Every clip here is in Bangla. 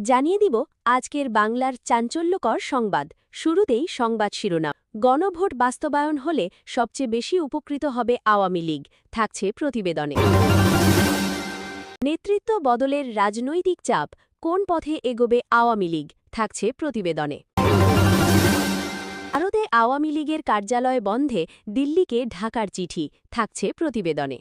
জানিয়ে দিব আজকের বাংলার চাঞ্চল্যকর সংবাদ। শুরুতেই সংবাদ শিরোনাম। গণভোট বাস্তবায়ন হলে সবচেয়ে বেশি উপকৃত হবে আওয়ামী লীগ, থাকছে প্রতিবেদনে। নেতৃত্ব বদলের রাজনৈতিক চাপ, কোন পথে এগোবে আওয়ামী লীগ, থাকছে প্রতিবেদনে। ভারতে আওয়ামী লীগের কার্যালয় বন্ধে দিল্লিকে ঢাকার চিঠি, থাকছে প্রতিবেদনে।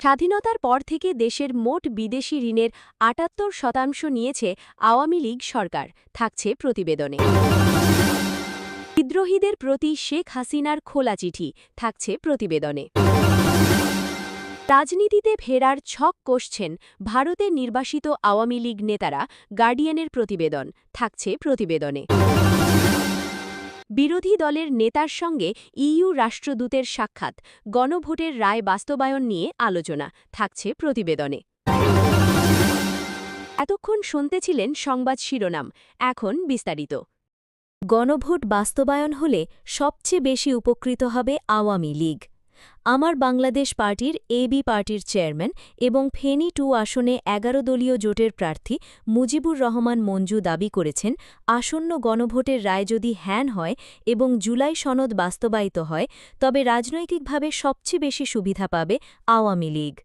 স্বাধীনতার পর থেকে দেশের মোট বিদেশি ঋণের ৭৮% নিয়েছে আওয়ামী লীগ সরকার, থাকছে প্রতিবেদনে। বিদ্রোহীদের প্রতি শেখ হাসিনার খোলা চিঠি, থাকছে প্রতিবেদনে। রাজনীতিতে ফেরার ছক কষছেন ভারতে নির্বাসিত আওয়ামী লীগ নেতারা, গার্ডিয়ানের প্রতিবেদন, থাকছে প্রতিবেদনে। বিরোধী দলের নেতার সঙ্গে ইইউ রাষ্ট্রদূতের সাক্ষাৎ, গণভোটের রায় বাস্তবায়ন নিয়ে আলোচনা, থাকছে প্রতিবেদনে। এতক্ষণ শুনতেছিলেন সংবাদ শিরোনাম, এখন বিস্তারিত। গণভোট বাস্তবায়ন হলে সবচেয়ে বেশি উপকৃত হবে আওয়ামী লীগ। আমার বাংলাদেশ পার্টির এবি পার্টির চেয়ারম্যান এবং ফেনী 2 আসনে ১১ দলীয় জোটের প্রার্থী মুজিবুর রহমান মঞ্জু দাবি করেছেন, আসন্ন গণভোটের রায় যদি হ্যাঁ হয় এবং জুলাই সনদ বাস্তবায়িত হয়, তবে রাজনৈতিকভাবে সবচেয়ে বেশি সুবিধা পাবে আওয়ামী লীগ।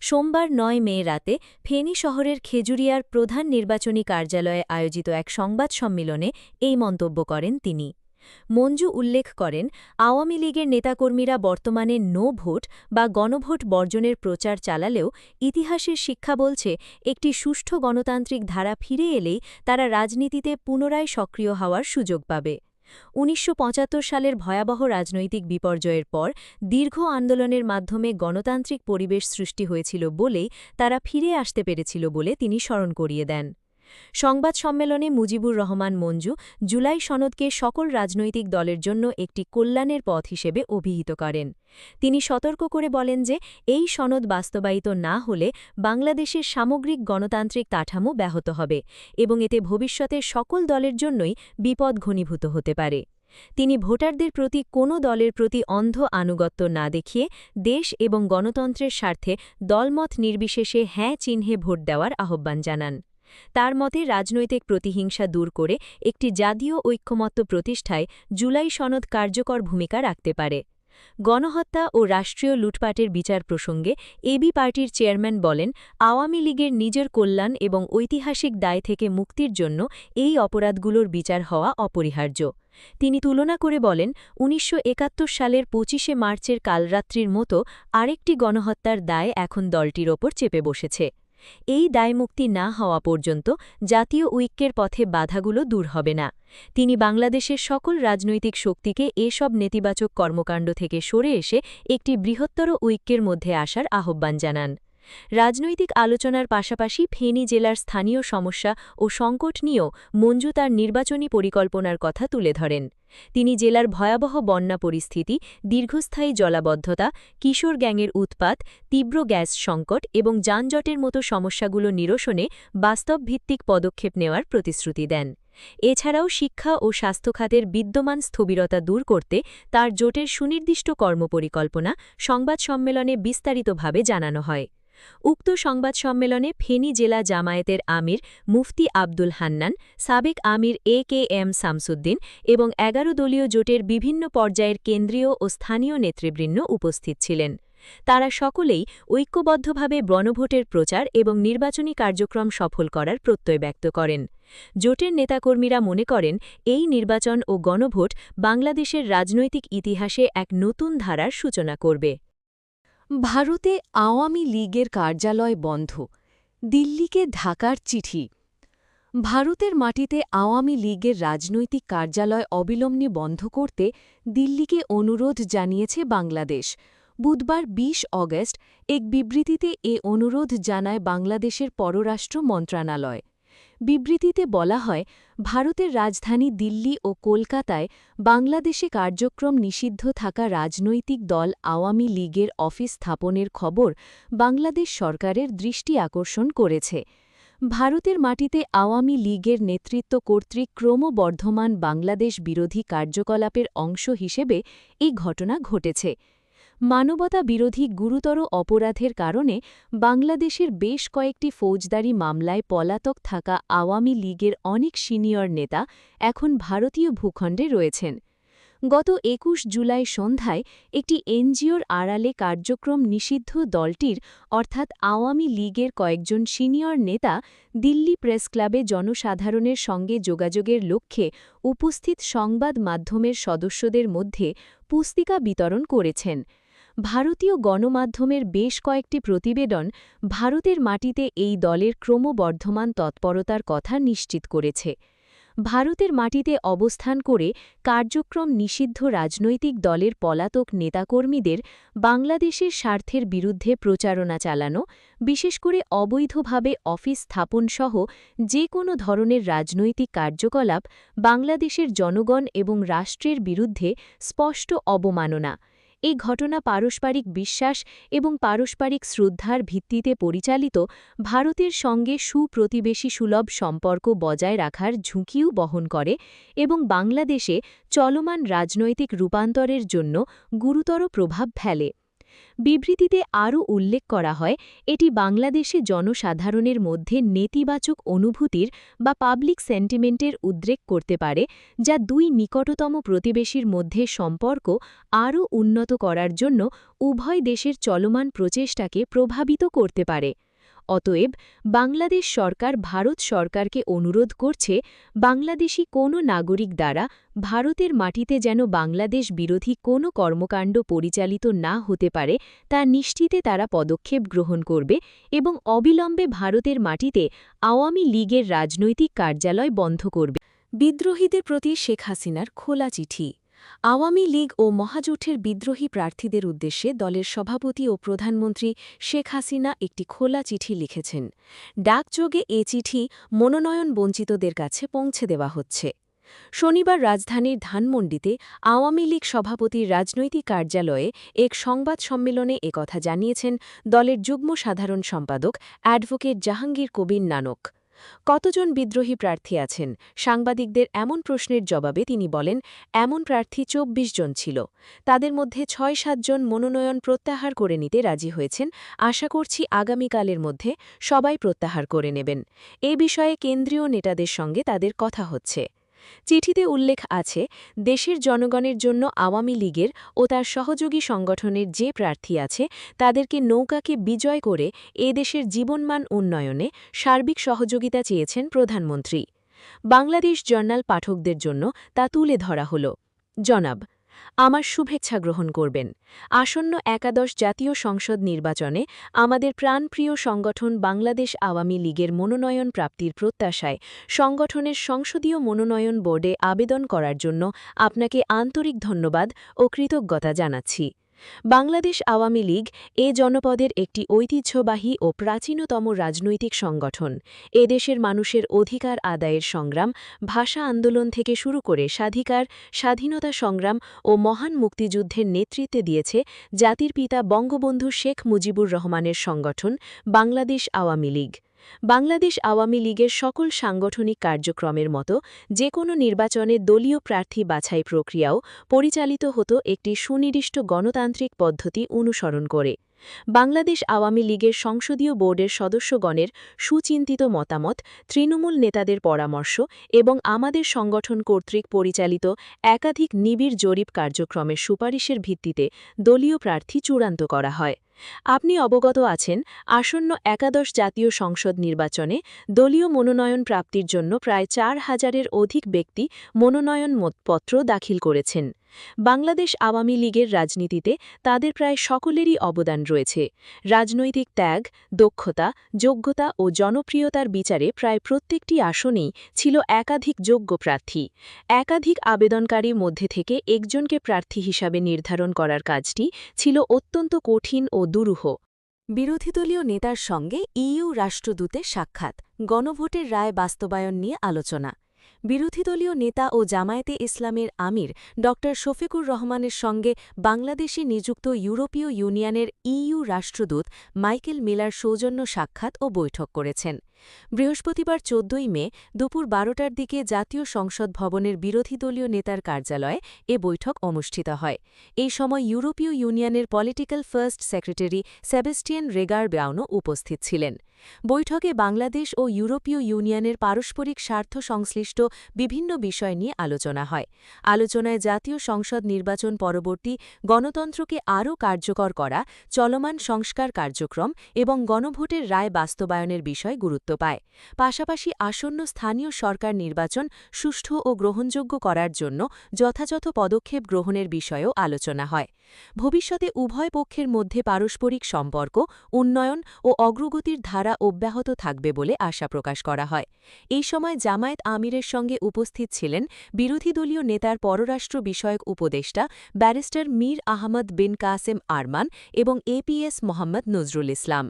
সোমবার ৯ মে রাতে ফেনী শহরের খেজুরিয়ার প্রধান নির্বাচনী কার্যালয়ে আয়োজিত এক সংবাদ সম্মেলনে এই মন্তব্য করেন তিনি। মঞ্জু উল্লেখ করেন, আওয়ামী লীগের নেতাকর্মীরা বর্তমানে নো ভোট বা গণভোট বর্জনের প্রচার চালালেও ইতিহাসের শিক্ষা বলছে, একটি সুষ্ঠু গণতান্ত্রিক ধারা ফিরে এলেই তারা রাজনীতিতে পুনরায় সক্রিয় হওয়ার সুযোগ পাবে। ১৯৭৫ সালের ভয়াবহ রাজনৈতিক বিপর্যয়ের পর দীর্ঘ আন্দোলনের মাধ্যমে গণতান্ত্রিক পরিবেশ সৃষ্টি হয়েছিল বলেই তারা ফিরে আসতে পেরেছিল বলে তিনি স্মরণ করিয়ে দেন। সংবাদ সম্মেলনে মুজিবুর রহমান মঞ্জু জুলাই সনদকে সকল রাজনৈতিক দলের জন্য একটি কল্যাণের পথ হিসেবে অভিহিত করেন। তিনি সতর্ক করে বলেন যে, এই সনদ বাস্তবায়িত না হলে বাংলাদেশের সামগ্রিক গণতান্ত্রিক কাঠামো ব্যাহত হবে এবং এতে ভবিষ্যতের সকল দলের জন্যই বিপদ ঘনীভূত হতে পারে। তিনি ভোটারদের প্রতি কোনো দলের প্রতি অন্ধ আনুগত্য না দেখিয়ে দেশ এবং গণতন্ত্রের স্বার্থে দলমত নির্বিশেষে হ্যাঁ চিহ্নে ভোট দেওয়ার আহ্বান জানান। তার মতে রাজনৈতিক প্রতিহিংসা দূর করে একটি জাতীয় ঐক্যমত্য প্রতিষ্ঠায় জুলাই সনদ কার্যকর ভূমিকা রাখতে পারে। গণহত্যা ও রাষ্ট্রীয় লুটপাটের বিচার প্রসঙ্গে এবি পার্টির চেয়ারম্যান বলেন, আওয়ামী লীগের নিজের কল্যাণ এবং ঐতিহাসিক দায় থেকে মুক্তির জন্য এই অপরাধগুলোর বিচার হওয়া অপরিহার্য। তিনি তুলনা করে বলেন, ১৯৭১ সালের ২৫শে মার্চের কালরাত্রির মতো আরেকটি গণহত্যার দায় এখন দলটির ওপর চেপে বসেছে। এই দায়মুক্তি না হওয়া পর্যন্ত জাতীয় ঐক্যের পথে বাধাগুলো দূর হবে না। তিনি বাংলাদেশের সকল রাজনৈতিক শক্তিকে এসব নেতিবাচক কর্মকাণ্ড থেকে সরে এসে একটি বৃহত্তর ঐক্যের মধ্যে আসার আহ্বান জানান। রাজনৈতিক আলোচনার পাশাপাশি ফেনী জেলার স্থানীয় সমস্যা ও সংকট নিয়েও মঞ্জু তার নির্বাচনী পরিকল্পনার কথা তুলে ধরেন। তিনি জেলার ভয়াবহ বন্যা পরিস্থিতি, দীর্ঘস্থায়ী জলাবদ্ধতা, কিশোর গ্যাংয়ের উৎপাত, তীব্র গ্যাস সংকট এবং যানজটের মতো সমস্যাগুলো নিরসনে বাস্তবভিত্তিক পদক্ষেপ নেওয়ার প্রতিশ্রুতি দেন। এছাড়াও শিক্ষা ও স্বাস্থ্য খাতের বিদ্যমান স্থবিরতা দূর করতে তার জোটের সুনির্দিষ্ট কর্মপরিকল্পনা সংবাদ সম্মেলনে বিস্তারিতভাবে জানানো হয়। উক্ত সংবাদ সম্মেলনে ফেনী জেলা জামায়াতের আমির মুফতি আব্দুল হান্নান, সাবেক আমির এ.কে.এম. শামসুদ্দিন এবং ১১ দলীয় জোটের বিভিন্ন পর্যায়ের কেন্দ্রীয় ও স্থানীয় নেতৃবৃন্দ উপস্থিত ছিলেন। তারা সকলেই ঐক্যবদ্ধভাবে গণভোটের প্রচার এবং নির্বাচনী কার্যক্রম সফল করার প্রত্যয় ব্যক্ত করেন। জোটের নেতাকর্মীরা মনে করেন, এই নির্বাচন ও গণভোট বাংলাদেশের রাজনৈতিক ইতিহাসে এক নতুন ধারার সূচনা করবে। ভারতে আওয়ামী লীগের কার্যালয় বন্ধ, দিল্লিকে ঢাকার চিঠি। ভারতের মাটিতে আওয়ামী লীগের রাজনৈতিক কার্যালয় অবিলম্বে বন্ধ করতে দিল্লিকে অনুরোধ জানিয়েছে বাংলাদেশ। বুধবার ২০ অগস্ট এক বিবৃতিতে এ অনুরোধ জানায় বাংলাদেশের পররাষ্ট্র মন্ত্রণালয়। বিবৃতিতে বলা হয়, ভারতের রাজধানী দিল্লি ও কলকাতায় বাংলাদেশে কার্যক্রম নিষিদ্ধ থাকা রাজনৈতিক দল আওয়ামী লীগের অফিস স্থাপনের খবর বাংলাদেশ সরকারের দৃষ্টি আকর্ষণ করেছে। ভারতের মাটিতে আওয়ামী লীগের নেতৃত্ব কর্তৃক ক্রমবর্ধমান বাংলাদেশ বিরোধী কার্যকলাপের অংশ হিসেবে এই ঘটনা ঘটেছে। মানবতা বিরোধী গুরুতর অপরাধের কারণে বাংলাদেশের বেশ কয়েকটি ফৌজদারি মামলায় পলাতক থাকা আওয়ামী লীগের অনেক সিনিয়র নেতা এখন ভারতীয় ভূখণ্ডে রয়েছেন। গত ২১ জুলাই সন্ধ্যায় একটি এনজিওর আড়ালে কার্যক্রম নিষিদ্ধ দলটির অর্থাৎ আওয়ামী লীগের কয়েকজন সিনিয়র নেতা দিল্লি প্রেস ক্লাবে জনসাধারণের সঙ্গে যোগাযোগের লক্ষ্যে উপস্থিত সংবাদ মাধ্যমের সদস্যদের মধ্যে পুস্তিকা বিতরণ করেছেন। ভারতীয় গণমাধ্যমের বেশ কয়েকটি প্রতিবেদন ভারতের মাটিতে এই দলের ক্রমবর্ধমান তৎপরতার কথা নিশ্চিত করেছে। ভারতের মাটিতে অবস্থান করে কার্যক্রম নিষিদ্ধ রাজনৈতিক দলের পলাতক নেতাকর্মীদের বাংলাদেশের স্বার্থের বিরুদ্ধে প্রচারণা চালানো, বিশেষ করে অবৈধভাবে অফিস স্থাপনসহ যে কোনো ধরনের রাজনৈতিক কার্যকলাপ বাংলাদেশের জনগণ এবং রাষ্ট্রের বিরুদ্ধে স্পষ্ট অবমাননা। এই ঘটনা পারস্পরিক বিশ্বাস এবং পারস্পরিক শ্রদ্ধার ভিত্তিতে পরিচালিত ভারতের সঙ্গে সুপ্রতিবেশী সুলভ সম্পর্ক বজায় রাখার ঝুঁকিও বহন করে এবং বাংলাদেশে চলমান রাজনৈতিক রূপান্তরের জন্য গুরুতর প্রভাব ফেলে। বিবৃতিতে আরও উল্লেখ করা হয়, এটি বাংলাদেশে জনসাধারণের মধ্যে নেতিবাচক অনুভূতির বা পাবলিক সেন্টিমেন্টের উদ্রেক করতে পারে, যা দুই নিকটতম প্রতিবেশীর মধ্যে সম্পর্ক আরও উন্নত করার জন্য উভয় দেশের চলমান প্রচেষ্টাকে প্রভাবিত করতে পারে। অতএব বাংলাদেশ সরকার ভারত সরকারকে অনুরোধ করছে, বাংলাদেশি কোনো নাগরিক দ্বারা ভারতের মাটিতে যেন বাংলাদেশ বিরোধী কোনো কর্মকাণ্ড পরিচালিত না হতে পারে তা নিশ্চিতে তারা পদক্ষেপ গ্রহণ করবে এবং অবিলম্বে ভারতের মাটিতে আওয়ামী লীগের রাজনৈতিক কার্যালয় বন্ধ করবে। বিদ্রোহীদের প্রতি শেখ হাসিনার খোলা চিঠি। আওয়ামী লীগ ও মহাজোটের বিদ্রোহী প্রার্থীদের উদ্দেশ্যে দলের সভাপতি ও প্রধানমন্ত্রী শেখ হাসিনা একটি খোলা চিঠি লিখেছেন। ডাকযোগে এ চিঠি মনোনয়ন বঞ্চিতদের কাছে পৌঁছে দেওয়া হচ্ছে। শনিবার রাজধানীর ধানমন্ডিতে আওয়ামী লীগ সভাপতির রাজনৈতিক কার্যালয়ে এক সংবাদ সম্মেলনে একথা জানিয়েছেন দলের যুগ্ম সাধারণ সম্পাদক অ্যাডভোকেট জাহাঙ্গীর কবির নানক। কতজন বিদ্রোহী প্রার্থী আছেন? সাংবাদিকদের এমন প্রশ্নের জবাবে তিনি বলেন, এমন প্রার্থী ২৪ জন ছিল। তাদের মধ্যে ৬-৭ জন মনোনয়ন প্রত্যাহার করে নিতে রাজি হয়েছেন। আশা করছি আগামীকালের মধ্যে সবাই প্রত্যাহার করে নেবেন। এ বিষয়ে কেন্দ্রীয় নেতাদের সঙ্গে তাদের কথা হচ্ছে। চিঠিতে উল্লেখ আছে, দেশের জনগণের জন্য আওয়ামী লীগের ও তার সহযোগী সংগঠনের যে প্রার্থী আছে তাদেরকে নৌকাকে বিজয় করে এ দেশের জীবনমান উন্নয়নে সার্বিক সহযোগিতা চেয়েছেন প্রধানমন্ত্রী। বাংলাদেশ জার্নাল পাঠকদের জন্য তা তুলে ধরা হল। জনাব, আমার শুভেচ্ছা গ্রহণ করবেন। আসন্ন একাদশ জাতীয় সংসদ নির্বাচনে আমাদের প্রাণপ্রিয় সংগঠন বাংলাদেশ আওয়ামী লীগের মনোনয়ন প্রাপ্তির প্রত্যাশায় সংগঠনের সংসদীয় মনোনয়ন বোর্ডে আবেদন করার জন্য আপনাকে আন্তরিক ধন্যবাদ ও কৃতজ্ঞতা জানাচ্ছি। বাংলাদেশ আওয়ামী লীগ এ জনপদের একটি ঐতিহ্যবাহী ও প্রাচীনতম রাজনৈতিক সংগঠন। এদেশের মানুষের অধিকার আদায়ের সংগ্রাম, ভাষা আন্দোলন থেকে শুরু করে স্বাধীনতা সংগ্রাম ও মহান মুক্তিযুদ্ধের নেতৃত্বে দিয়েছে জাতির পিতা বঙ্গবন্ধু শেখ মুজিবুর রহমানের সংগঠন বাংলাদেশ আওয়ামী লীগ। বাংলাদেশ আওয়ামী লীগের সকল সাংগঠনিক কার্যক্রমের মতো যে কোনো নির্বাচনে দলীয় প্রার্থী বাছাই প্রক্রিয়াও পরিচালিত হতো একটি সুনির্দিষ্ট গণতান্ত্রিক পদ্ধতি অনুসরণ করে। বাংলাদেশ আওয়ামী লীগের সংসদীয় বোর্ডের সদস্যগণের সুচিন্তিত মতামত, তৃণমূল নেতাদের পরামর্শ এবং আমাদের সংগঠন কর্তৃক পরিচালিত একাধিক নিবিড় জরিপ কার্যক্রমের সুপারিশের ভিত্তিতে দলীয় প্রার্থী চূড়ান্ত করা হয়। আপনি অবগত আছেন, আসন্ন একাদশ জাতীয় সংসদ নির্বাচনে দলীয় মনোনয়ন প্রাপ্তির জন্য প্রায় ৪,০০০-এর অধিক ব্যক্তি মনোনয়নপত্র দাখিল করেছেন। বাংলাদেশ আওয়ামী লীগের রাজনীতিতে তাদের প্রায় সকলেরই অবদান রয়েছে। রাজনৈতিক ত্যাগ, দক্ষতা, যোগ্যতা ও জনপ্রিয়তার বিচারে প্রায় প্রত্যেকটি আসনেই ছিল একাধিক যোগ্য প্রার্থী। একাধিক আবেদনকারীর মধ্যে থেকে একজনকে প্রার্থী হিসাবে নির্ধারণ করার কাজটি ছিল অত্যন্ত কঠিন ও দুরূহ। বিরোধীদলীয় নেতার সঙ্গে ইইউ রাষ্ট্রদূতের সাক্ষাৎ, গণভোটের রায় বাস্তবায়ন নিয়ে আলোচনা। বিরোধীদলীয় নেতা ও জামায়াতে ইসলামের আমির ড শফিকুর রহমানের সঙ্গে বাংলাদেশে নিযুক্ত ইউরোপীয় ইউনিয়নের ইইউ রাষ্ট্রদূত মাইকেল মিলার সৌজন্য সাক্ষাৎ ও বৈঠক করেছেন। বৃহস্পতিবার ১৪ই মে দুপুর ১২টার দিকে জাতীয় সংসদ ভবনের বিরোধী দলীয় নেতার কার্যালয়ে এ বৈঠক অনুষ্ঠিত হয়। এই সময় ইউরোপীয় ইউনিয়নের পলিটিক্যাল ফার্স্ট সেক্রেটারি সেবাস্টিয়ান রেগার ব্রাউনও উপস্থিত ছিলেন। বৈঠকে বাংলাদেশ ও ইউরোপীয় ইউনিয়নের পারস্পরিক স্বার্থ সংশ্লিষ্ট বিভিন্ন বিষয় নিয়ে আলোচনা হয়। আলোচনায় জাতীয় সংসদ নির্বাচন পরবর্তী গণতন্ত্রকে আরও কার্যকর করা, চলমান সংস্কার কার্যক্রম এবং গণভোটের রায় বাস্তবায়নের বিষয় গুরুত্ব পায়। পাশাপাশি আসন্ন স্থানীয় সরকার নির্বাচন সুষ্ঠু ও গ্রহণযোগ্য করার জন্য যথাযথ পদক্ষেপ গ্রহণের বিষয়েও আলোচনা হয়। ভবিষ্যতে উভয় পক্ষের মধ্যে পারস্পরিক সম্পর্ক, উন্নয়ন ও অগ্রগতির ধারা অব্যাহত থাকবে বলে আশা প্রকাশ করা হয়। এই সময় জামায়াত আমিরের সঙ্গে উপস্থিত ছিলেন বিরোধী দলীয় নেতার পররাষ্ট্র বিষয়ক উপদেষ্টা ব্যারিস্টার মীর আহমদ বিন কাসেম আরমান এবং এপিএস মোহাম্মদ নজরুল ইসলাম।